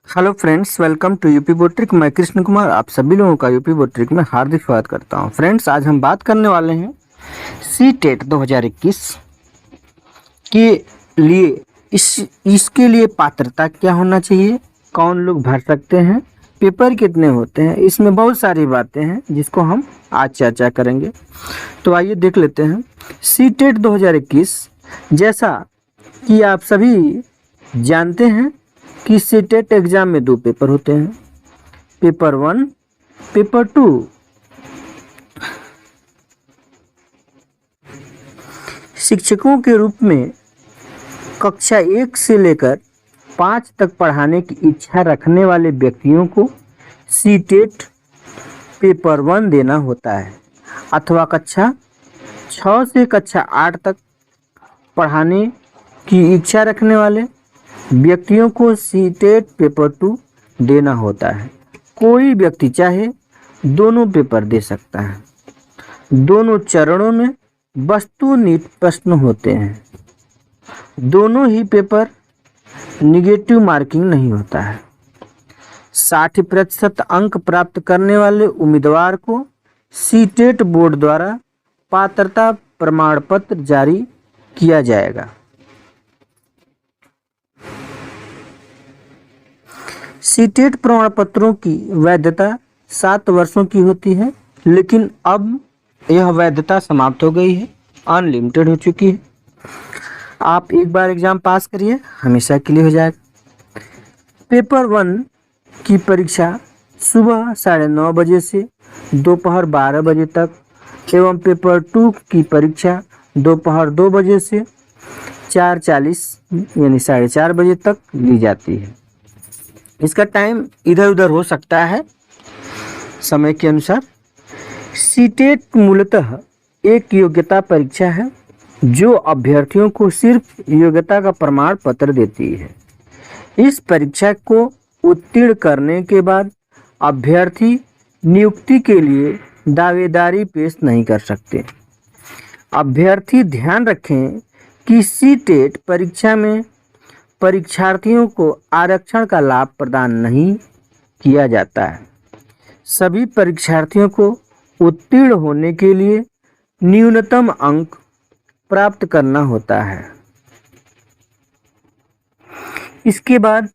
Hello friends, welcome to UP board trick. मैं कृष्ण कुमार आप सभी लोगों का यूपी बोर्ड ट्रिक में हार्दिक स्वागत करता हूं। फ्रेंड्स, आज हम बात करने वाले हैं सी टेट 2021 के लिए। इसके लिए पात्रता क्या होना चाहिए, कौन लोग भर सकते हैं, पेपर कितने होते हैं, इसमें बहुत सारी बातें हैं जिसको हम आज चर्चा करेंगे। तो आइए देख लेते हैं। सी टेट 2021, जैसा कि आप सभी जानते हैं कि सीटेट एग्जाम में 2 पेपर होते हैं, पेपर 1, पेपर 2। शिक्षकों के रूप में कक्षा 1 से लेकर 5 तक पढ़ाने की इच्छा रखने वाले व्यक्तियों को सीटेट पेपर 1 देना होता है, अथवा कक्षा 6 से कक्षा 8 तक पढ़ाने की इच्छा रखने वाले व्यक्तियों को सीटेट पेपर 2 देना होता है। कोई व्यक्ति चाहे दोनों पेपर दे सकता है। दोनों चरणों में वस्तुनिष्ठ प्रश्न होते हैं। दोनों ही पेपर निगेटिव मार्किंग नहीं होता है। 60% अंक प्राप्त करने वाले उम्मीदवार को सीटेट बोर्ड द्वारा पात्रता प्रमाण पत्र जारी किया जाएगा। सीटेट प्रमाण पत्रों की वैधता 7 वर्षों की होती है, लेकिन अब यह वैधता समाप्त हो गई है, अनलिमिटेड हो चुकी है। आप एक बार एग्जाम पास करिए, हमेशा के लिए हो जाएगा। पेपर 1 की परीक्षा सुबह 9:30 बजे से दोपहर 12 बजे तक एवं पेपर 2 की परीक्षा दोपहर 2 बजे से 4:40 यानी 4:30 बजे तक ली जाती है। इसका टाइम इधर उधर हो सकता है समय के अनुसार। सीटेट मूलतः एक योग्यता परीक्षा है जो अभ्यर्थियों को सिर्फ योग्यता का प्रमाण पत्र देती है। इस परीक्षा को उत्तीर्ण करने के बाद अभ्यर्थी नियुक्ति के लिए दावेदारी पेश नहीं कर सकते। अभ्यर्थी ध्यान रखें कि सीटेट परीक्षा में परीक्षार्थियों को आरक्षण का लाभ प्रदान नहीं किया जाता है। सभी परीक्षार्थियों को उत्तीर्ण होने के लिए न्यूनतम अंक प्राप्त करना होता है। इसके बाद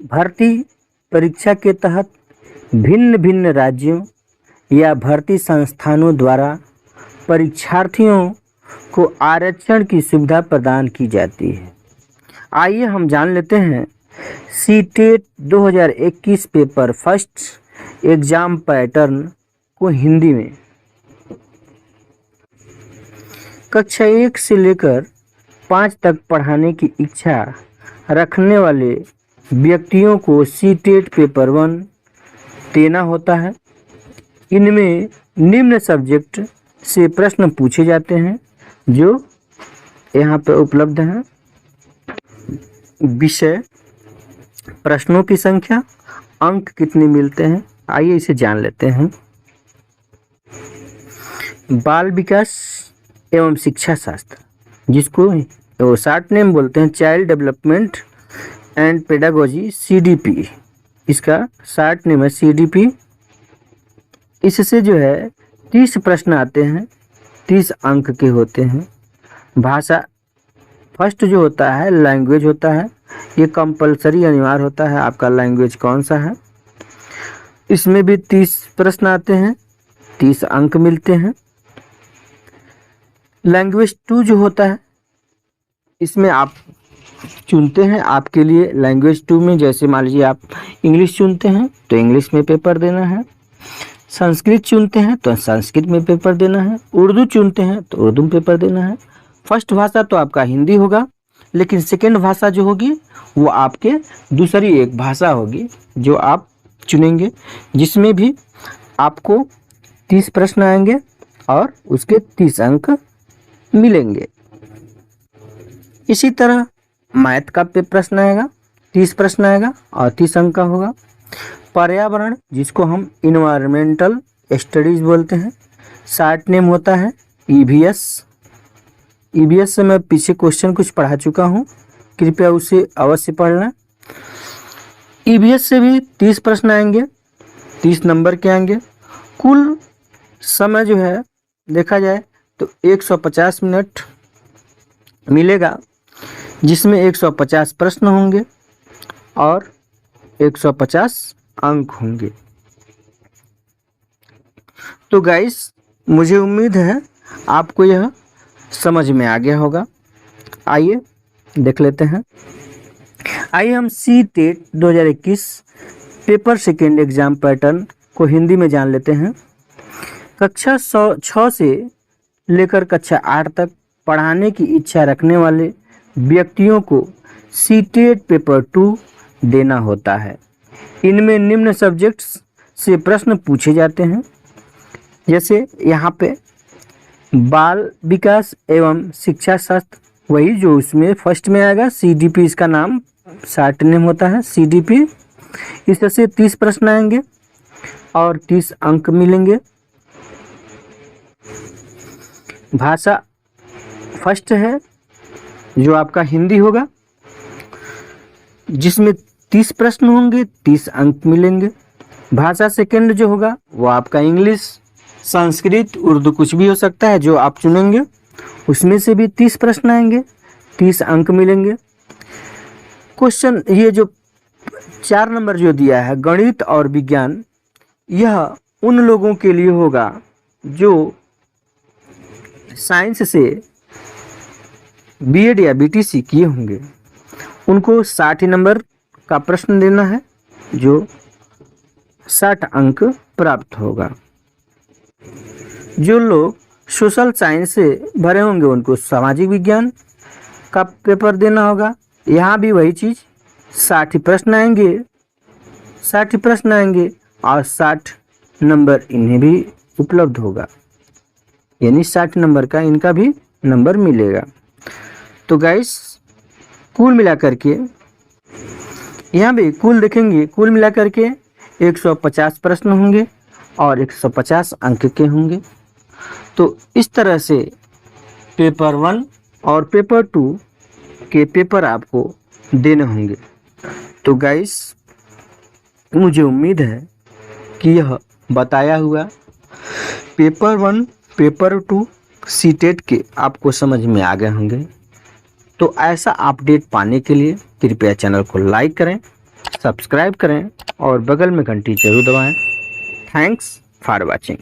भर्ती परीक्षा के तहत भिन्न भिन्न राज्यों या भर्ती संस्थानों द्वारा परीक्षार्थियों को आरक्षण की सुविधा प्रदान की जाती है। आइए हम जान लेते हैं CTET 2021 paper first exam pattern को हिंदी में। कक्षा 1 से लेकर 5 तक पढ़ाने की इच्छा रखने वाले व्यक्तियों को सीटेट पेपर 1 देना होता है। इनमें निम्न सब्जेक्ट से प्रश्न पूछे जाते हैं जो यहाँ पे उपलब्ध हैं। विषय, प्रश्नों की संख्या, अंक कितने मिलते हैं, आइए इसे जान लेते हैं। बाल विकास एवं शिक्षा शास्त्र, जिसको शॉर्ट नेम बोलते हैं child development and pedagogy, CDP, इसका शॉर्ट नेम है CDP। इससे जो है 30 प्रश्न आते हैं, 30 अंक के होते हैं। भाषा फर्स्ट जो होता है लैंग्वेज होता है, ये कंपलसरी अनिवार्य होता है आपका लैंग्वेज कौन सा है। इसमें भी 30 प्रश्न आते हैं, 30 अंक मिलते हैं। लैंग्वेज 2 जो होता है, इसमें आप चुनते हैं आपके लिए लैंग्वेज 2 में, जैसे मान लीजिए आप इंग्लिश चुनते हैं तो इंग्लिश में पेपर देना है, संस्कृत चुनते हैं तो संस्कृत में पेपर देना है, उर्दू चुनते हैं तो उर्दू में पेपर देना है। फर्स्ट भाषा तो आपका हिंदी होगा, लेकिन सेकेंड भाषा जो होगी वो आपके दूसरी एक भाषा होगी जो आप चुनेंगे, जिसमें भी आपको 30 प्रश्न आएंगे और उसके 30 अंक मिलेंगे। इसी तरह मैथ का प्रश्न आएगा, 30 प्रश्न आएगा और 30 अंक का होगा। पर्यावरण, जिसको हम इन्वायरमेंटल स्टडीज बोलते हैं, शॉर्ट नेम होता है EVS से मैं पीछे क्वेश्चन कुछ पढ़ा चुका हूँ, कृपया उसे अवश्य पढ़ना। ईवीएस से भी 30 प्रश्न आएंगे, 30 नंबर के आएंगे। कुल समय जो है देखा जाए तो 150 मिनट मिलेगा, जिसमें 150 प्रश्न होंगे और 150 अंक होंगे। तो गाइस, मुझे उम्मीद है आपको यह समझ में आ गया होगा। आइए देख लेते हैं। आइए हम CTET 2021 paper second exam pattern को हिंदी में जान लेते हैं। कक्षा 6 से लेकर कक्षा 8 तक पढ़ाने की इच्छा रखने वाले व्यक्तियों को सी-टेट पेपर 2 देना होता है। इनमें निम्न सब्जेक्ट्स से प्रश्न पूछे जाते हैं, जैसे यहाँ पे बाल विकास एवं शिक्षा शास्त्र, वही जो उसमें फर्स्ट में आएगा। CDP इसका नाम शॉर्ट नेम होता है, CDP। इससे 30 प्रश्न आएंगे और 30 अंक मिलेंगे। भाषा फर्स्ट है जो आपका हिंदी होगा, जिसमें 30 प्रश्न होंगे, 30 अंक मिलेंगे। भाषा सेकंड जो होगा वो आपका इंग्लिश, संस्कृत, उर्दू कुछ भी हो सकता है जो आप चुनेंगे। उसमें से भी 30 प्रश्न आएंगे, 30 अंक मिलेंगे। क्वेश्चन ये जो 4 नंबर जो दिया है गणित और विज्ञान, यह उन लोगों के लिए होगा जो साइंस से बीएड या बीटीसी किए होंगे। उनको 60 नंबर का प्रश्न देना है, जो 60 अंक प्राप्त होगा। जो लोग सोशल साइंस से भरे होंगे उनको सामाजिक विज्ञान का पेपर देना होगा। यहाँ भी वही चीज़, 60 प्रश्न आएंगे, 60 प्रश्न आएंगे और 60 नंबर इन्हें भी उपलब्ध होगा, यानी 60 नंबर का इनका भी नंबर मिलेगा। तो गाइस, कुल मिलाकर के यहाँ भी कुल देखेंगे, कुल मिलाकर के 150 प्रश्न होंगे और 150 अंक के होंगे। तो इस तरह से पेपर 1 और पेपर 2 के पेपर आपको देने होंगे। तो गाइस, मुझे उम्मीद है कि यह बताया हुआ पेपर 1, पेपर 2 सी-टेट के आपको समझ में आ गए होंगे। तो ऐसा अपडेट पाने के लिए कृपया चैनल को लाइक करें, सब्सक्राइब करें और बगल में घंटी जरूर दबाएं। Thanks for watching.